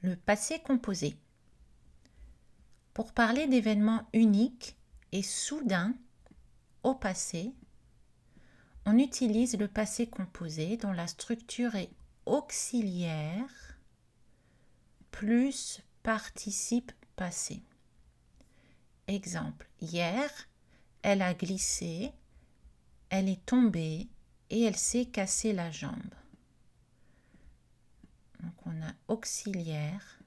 Le passé composé. Pour parler d'événements uniques et soudains au passé, on utilise le passé composé dont la structure est auxiliaire plus participe passé. Exemple, hier, elle a glissé, elle est tombée et elle s'est cassé la jambe. Donc on a auxiliaire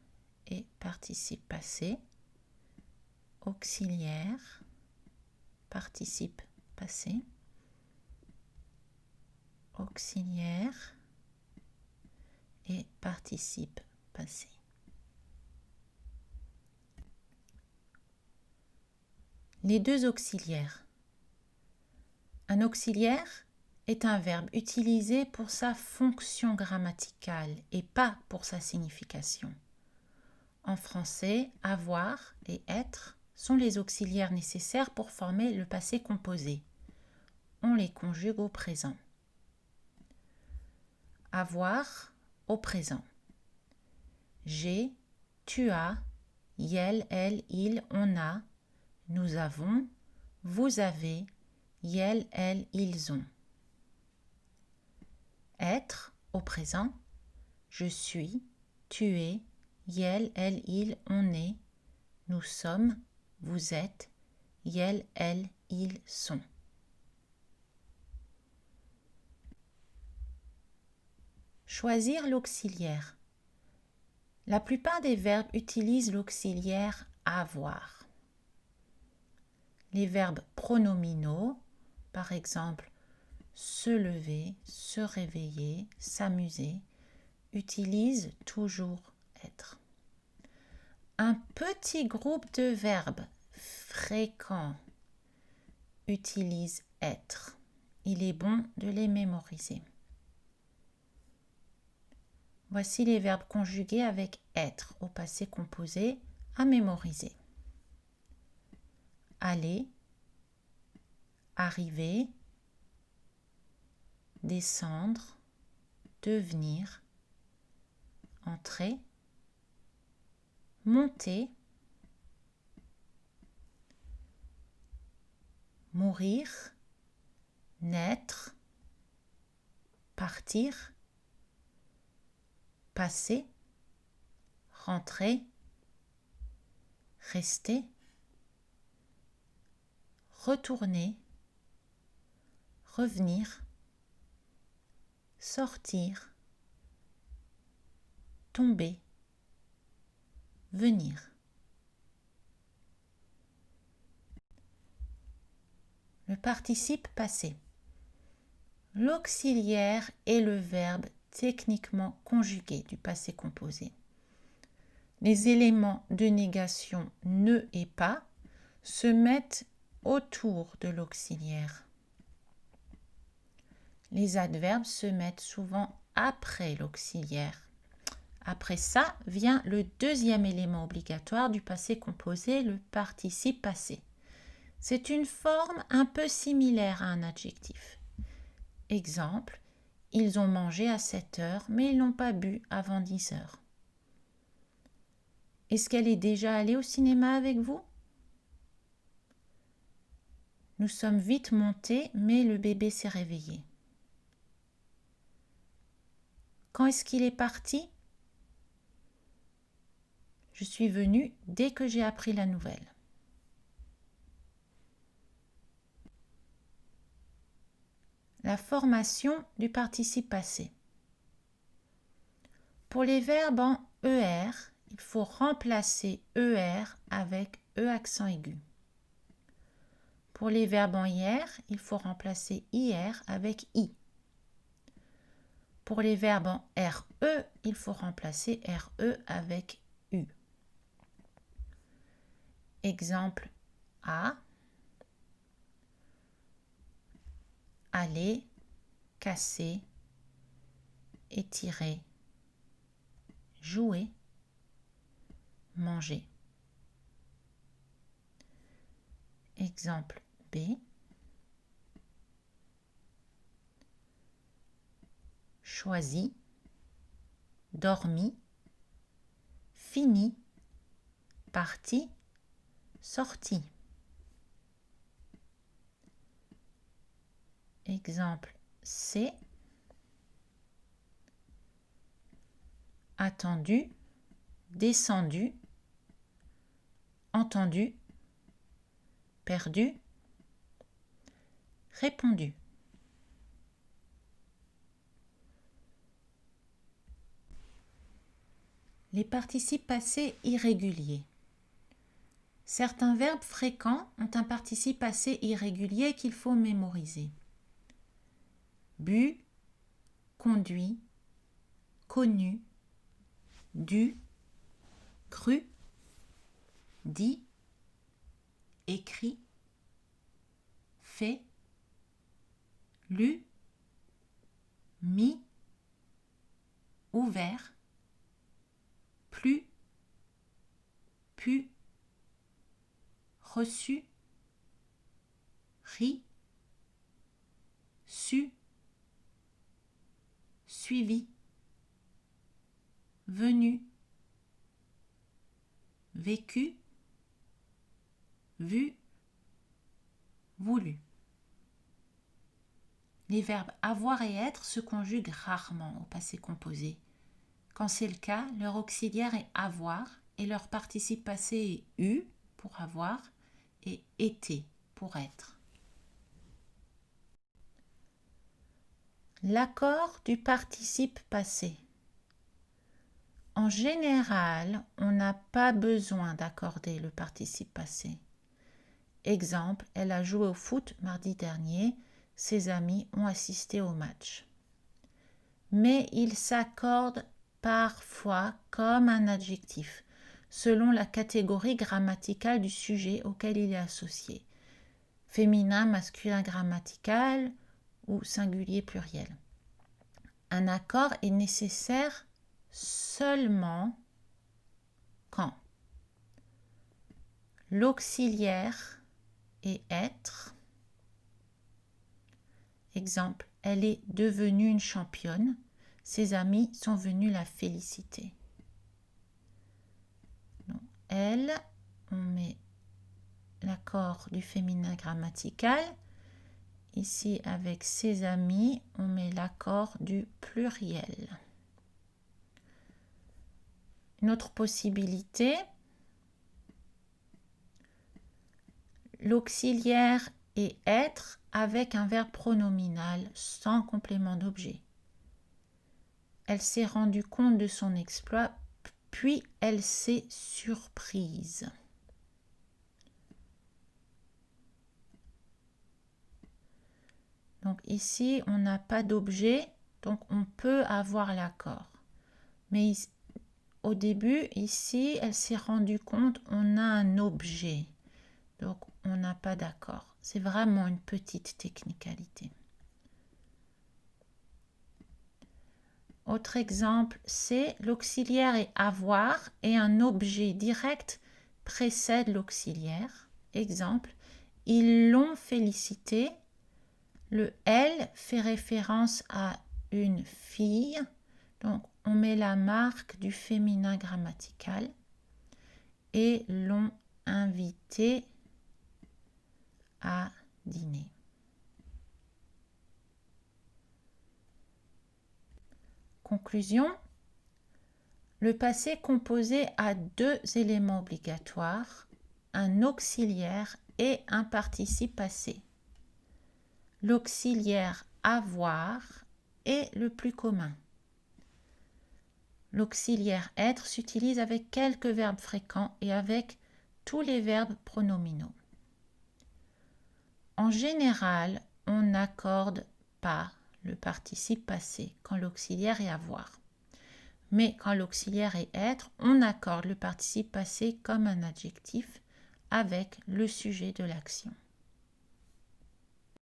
et participe passé. Auxiliaire, participe passé. Auxiliaire et participe passé. Les deux auxiliaires. Un auxiliaire est un verbe utilisé pour sa fonction grammaticale et pas pour sa signification. En français, avoir et être sont les auxiliaires nécessaires pour former le passé composé. On les conjugue au présent. Avoir au présent. J'ai, tu as, elle, il, on a, nous avons, vous avez, elle, ils ont. Être au présent. Je suis, tu es, elle, il, on est, nous sommes, vous êtes, elle, ils sont. Choisir l'auxiliaire. La plupart des verbes utilisent l'auxiliaire avoir. Les verbes pronominaux, par exemple se lever, se réveiller, s'amuser, utilisent toujours être. Un petit groupe de verbes fréquents utilise être. Il est bon de les mémoriser. Voici les verbes conjugués avec être au passé composé à mémoriser. Aller, arriver, descendre, devenir, entrer, monter, mourir, naître, partir, passer, rentrer, rester, retourner, revenir, sortir, tomber, venir. Le participe passé. L'auxiliaire est le verbe techniquement conjugué du passé composé. Les éléments de négation ne et pas se mettent autour de l'auxiliaire. Les adverbes se mettent souvent après l'auxiliaire. Après ça vient le deuxième élément obligatoire du passé composé, le participe passé. C'est une forme un peu similaire à un adjectif. Exemple, ils ont mangé à 7 heures, mais ils n'ont pas bu avant 10 heures. Est-ce qu'elle est déjà allée au cinéma avec vous? Nous sommes vite montés, mais le bébé s'est réveillé. Quand est-ce qu'il est parti? Je suis venue dès que j'ai appris la nouvelle. La formation du participe passé. Pour les verbes en ER, il faut remplacer ER avec E accent aigu. Pour les verbes en IR, il faut remplacer IR avec I. Pour les verbes en RE, il faut remplacer RE avec U. Exemple A, aller, casser, étirer, jouer, manger. Exemple B, choisi, dormi, fini, parti, sorti. Exemple C. Attendu, descendu, entendu, perdu, répondu. Les participes passés irréguliers. Certains verbes fréquents ont un participe passé irrégulier qu'il faut mémoriser. Bu, conduit, connu, dû, cru, dit, écrit, fait, lu, mis, ouvert, plus, pu, reçu, ri, su, suivi, venu, vécu, vu, voulu. Les verbes avoir et être se conjuguent rarement au passé composé. Quand c'est le cas, leur auxiliaire est avoir et leur participe passé est eu pour avoir et été pour être. L'accord du participe passé. En général, on n'a pas besoin d'accorder le participe passé. Exemple, elle a joué au foot mardi dernier, ses amis ont assisté au match. Mais il s'accorde parfois comme un adjectif, selon la catégorie grammaticale du sujet auquel il est associé. Féminin, masculin grammatical ou singulier pluriel. Un accord est nécessaire seulement quand l'auxiliaire est être. Exemple, elle est devenue une championne. Ses amis sont venus la féliciter. Donc, elle, on met l'accord du féminin grammatical. Ici, avec ses amis, on met l'accord du pluriel. Une autre possibilité, l'auxiliaire est être avec un verbe pronominal sans complément d'objet. Elle s'est rendue compte de son exploit, puis elle s'est surprise. Donc ici, on n'a pas d'objet, donc on peut avoir l'accord. Mais au début, ici, elle s'est rendue compte, on a un objet. Donc, on n'a pas d'accord. C'est vraiment une petite technicalité. Autre exemple, c'est l'auxiliaire est avoir et un objet direct précède l'auxiliaire. Exemple, ils l'ont félicité. Le « elle » fait référence à une fille. Donc, on met la marque du féminin grammatical. Et l'ont invité à dîner. Conclusion. Le passé composé a deux éléments obligatoires, un auxiliaire et un participe passé. L'auxiliaire avoir est le plus commun. L'auxiliaire être s'utilise avec quelques verbes fréquents et avec tous les verbes pronominaux. En général, on n'accorde pas le participe passé quand l'auxiliaire est avoir. Mais quand l'auxiliaire est être, on accorde le participe passé comme un adjectif avec le sujet de l'action.